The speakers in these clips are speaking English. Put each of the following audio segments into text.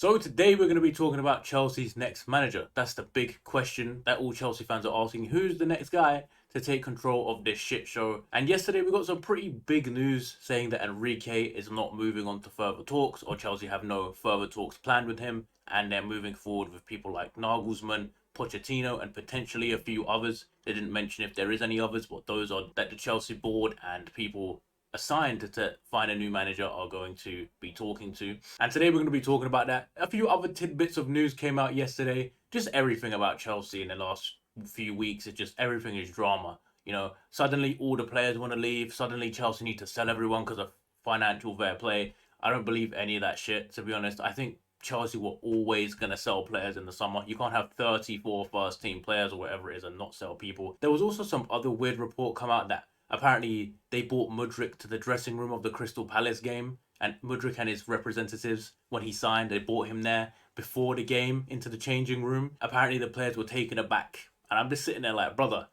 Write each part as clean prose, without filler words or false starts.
So today we're going to be talking about Chelsea's next manager. That's the big question that all Chelsea fans are asking. Who's the next guy to take control of this shit show? And yesterday we got some pretty big news saying that Enrique is not moving on to further talks, or Chelsea have no further talks planned with him, and they're moving forward with people like Nagelsmann, Pochettino, and potentially a few others. They didn't mention if there is any others, but those are that the Chelsea board and people assigned to find a new manager are going to be talking to. And today we're going to be talking about that. A few other tidbits of news came out yesterday. Just everything about Chelsea in the last few weeks. It's just everything is drama. You know, suddenly all the players want to leave. Suddenly Chelsea need to sell everyone because of financial fair play. I don't believe any of that shit, to be honest. I think Chelsea were always going to sell players in the summer. You can't have 34 first team players or whatever it is and not sell people. There was also some other weird report come out that apparently they brought Mudryk to the dressing room of the Crystal Palace game, and Mudryk and his representatives, when he signed, they brought him there before the game into the changing room. Apparently the players were taken aback, and I'm just sitting there like, brother,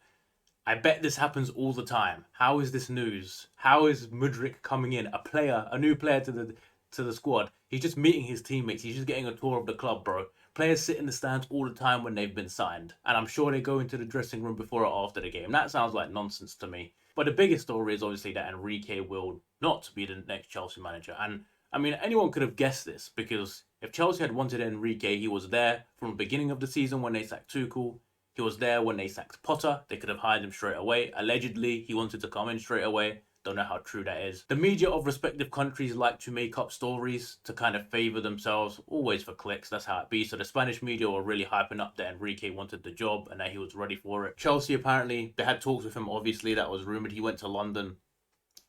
I bet this happens all the time. How is this news? How is Mudryk coming in, a new player to the squad? He's just meeting his teammates. He's just getting a tour of the club, bro. Players sit in the stands all the time when they've been signed, and I'm sure they go into the dressing room before or after the game. That sounds like nonsense to me. But the biggest story is obviously that Enrique will not be the next Chelsea manager. And I mean, anyone could have guessed this because if Chelsea had wanted Enrique, he was there from the beginning of the season when they sacked Tuchel. He was there when they sacked Potter. They could have hired him straight away. Allegedly, he wanted to come in straight away. Don't know how true that is. The media of respective countries like to make up stories to kind of favour themselves, always for clicks. That's how it be. So the Spanish media were really hyping up that Enrique wanted the job and that he was ready for it. Chelsea apparently, they had talks with him, obviously, that was rumoured. He went to London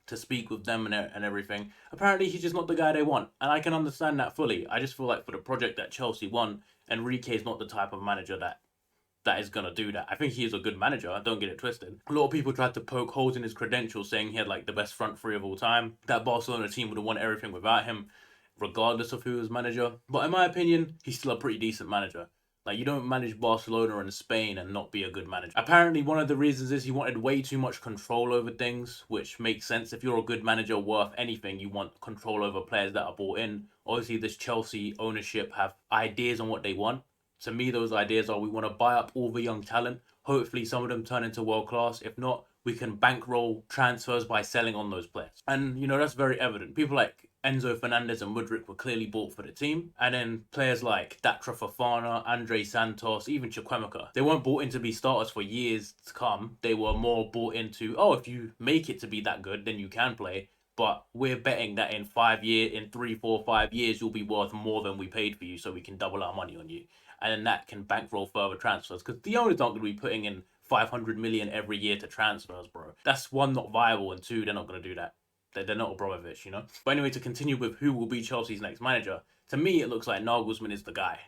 to speak with them and everything. Apparently, he's just not the guy they want. And I can understand that fully. I just feel like for the project that Chelsea won, Enrique is not the type of manager that is going to do that. I think he is a good manager, don't get it twisted. A lot of people tried to poke holes in his credentials, saying he had like the best front three of all time. That Barcelona team would have won everything without him, regardless of who was manager. But in my opinion, he's still a pretty decent manager. Like, you don't manage Barcelona and Spain and not be a good manager. Apparently, one of the reasons is he wanted way too much control over things, which makes sense. If you're a good manager worth anything, you want control over players that are bought in. Obviously, this Chelsea ownership have ideas on what they want. To me, those ideas are we want to buy up all the young talent. Hopefully, some of them turn into world class. If not, we can bankroll transfers by selling on those players. And, you know, that's very evident. People like Enzo Fernandez and Mudryk were clearly bought for the team. And then players like Datra Fofana, Andre Santos, even Chukwemeka, they weren't bought in to be starters for years to come. They were more bought into, oh, if you make it to be that good, then you can play. But we're betting that in 5 years, in 3, 4, 5 years, you'll be worth more than we paid for you, so we can double our money on you. And then that can bankroll further transfers because the owners aren't going to be putting in 500 million every year to transfers, bro. That's one, not viable, and two, they're not going to do that. They're not Abramovich, you know? But anyway, to continue with who will be Chelsea's next manager, to me, it looks like Nagelsmann is the guy.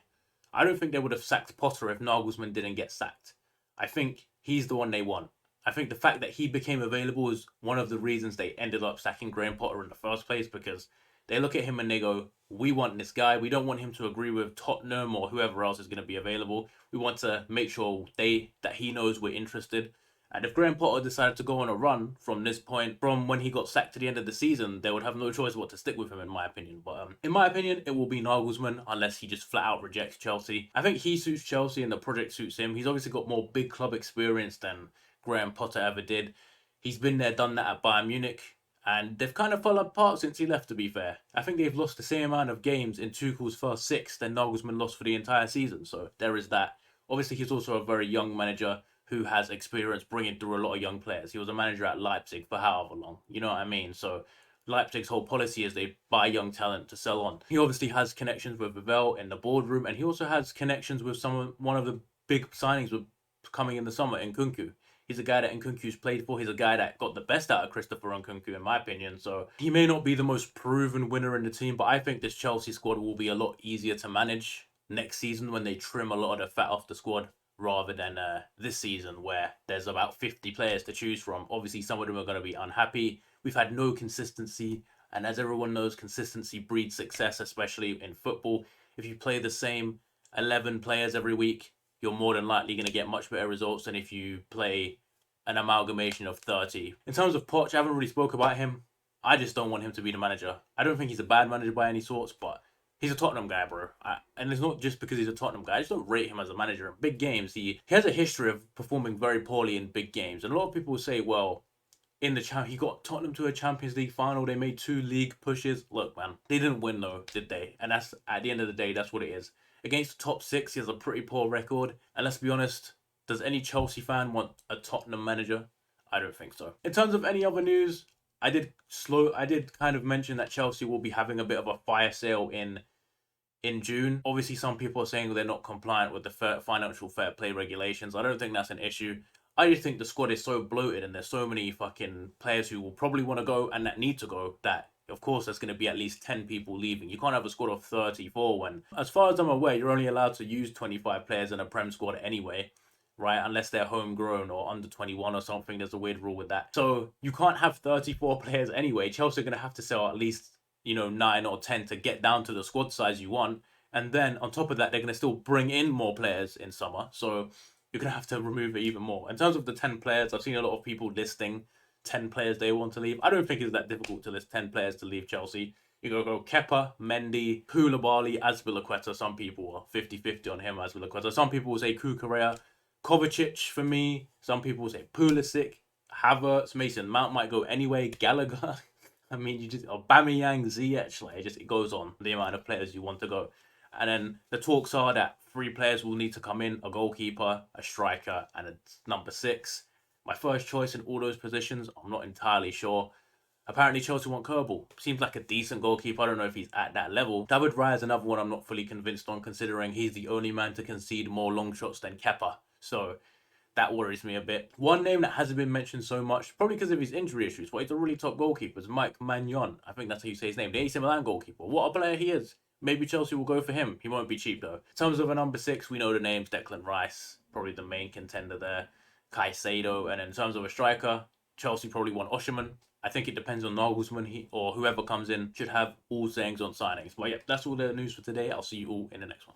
I don't think they would have sacked Potter if Nagelsmann didn't get sacked. I think he's the one they want. I think the fact that he became available is one of the reasons they ended up sacking Graham Potter in the first place because they look at him and they go, we want this guy. We don't want him to agree with Tottenham or whoever else is going to be available. We want to make sure that he knows we're interested. And if Graham Potter decided to go on a run from this point, from when he got sacked to the end of the season, they would have no choice but to stick with him, in my opinion. But in my opinion, it will be Nagelsmann unless he just flat out rejects Chelsea. I think he suits Chelsea and the project suits him. He's obviously got more big club experience than Graham Potter ever did. He's been there, done that at Bayern Munich. And they've kind of fallen apart since he left, to be fair. I think they've lost the same amount of games in Tuchel's first six than Nagelsmann lost for the entire season. So there is that. Obviously, he's also a very young manager who has experience bringing through a lot of young players. He was a manager at Leipzig for however long, you know what I mean? So Leipzig's whole policy is they buy young talent to sell on. He obviously has connections with Vivell in the boardroom, and he also has connections with one of the big signings with coming in the summer in Nkunku. He's a guy that Nkunku's played for. He's a guy that got the best out of Christopher Nkunku, in my opinion. So he may not be the most proven winner in the team, but I think this Chelsea squad will be a lot easier to manage next season when they trim a lot of the fat off the squad rather than this season where there's about 50 players to choose from. Obviously, some of them are going to be unhappy. We've had no consistency, and as everyone knows, consistency breeds success, especially in football. If you play the same 11 players every week, you're more than likely going to get much better results than if you play an amalgamation of 30. In terms of Poch, I haven't really spoke about him. I just don't want him to be the manager. I don't think he's a bad manager by any sorts, but He's a Tottenham guy, bro. And it's not just because he's a Tottenham guy. I just don't rate him as a manager. In big games, he has a history of performing very poorly in big games. And a lot of people will say, well, in the he got Tottenham to a Champions League final. They made 2 league pushes. Look, man, they didn't win though, did they? And that's at the end of the day, that's what it is. Against the top six, he has a pretty poor record. And let's be honest, does any Chelsea fan want a Tottenham manager? I don't think so. In terms of any other news, I did kind of mention that Chelsea will be having a bit of a fire sale in June. Obviously, some people are saying they're not compliant with the financial fair play regulations. I don't think that's an issue. I just think the squad is so bloated and there's so many fucking players who will probably want to go and that need to go that, of course, there's going to be at least 10 people leaving. You can't have a squad of 34 when, as far as I'm aware, you're only allowed to use 25 players in a Prem squad anyway, right? Unless they're homegrown or under 21 or something. There's a weird rule with that. So you can't have 34 players anyway. Chelsea are going to have to sell at least, 9 or 10 to get down to the squad size you want. And then on top of that, they're going to still bring in more players in summer. So you're going to have to remove it even more. In terms of the 10 players, I've seen a lot of people listing 10 players they want to leave. I don't think it's that difficult to list 10 players to leave Chelsea. You go Kepa, Mendy, Koulibaly, Azpilicueta. Some people are 50-50 on him, Azpilicueta. Some people will say Kukurea, Kovacic for me. Some people will say Pulisic, Havertz, Mason Mount might go anyway, Gallagher. I mean, you just Aubameyang, Ziyech, like it goes on the amount of players you want to go. And then the talks are that 3 players will need to come in: a goalkeeper, a striker, and a number 6. My first choice in all those positions, I'm not entirely sure. Apparently Chelsea want Kerbal. Seems like a decent goalkeeper. I don't know if he's at that level. David Raya is another one I'm not fully convinced on, considering he's the only man to concede more long shots than Kepa. So that worries me a bit. One name that hasn't been mentioned so much, probably because of his injury issues, but he's a really top goalkeeper, is Mike Maignan. I think that's how you say his name. The AC Milan goalkeeper. What a player he is. Maybe Chelsea will go for him. He won't be cheap though. In terms of a number 6, we know the names: Declan Rice, probably the main contender there. Caicedo. And in terms of a striker, Chelsea probably want Osimhen. I think it depends on Nagelsmann or whoever comes in should have all sayings on signings. But yeah, that's all the news for today. I'll see you all in the next one.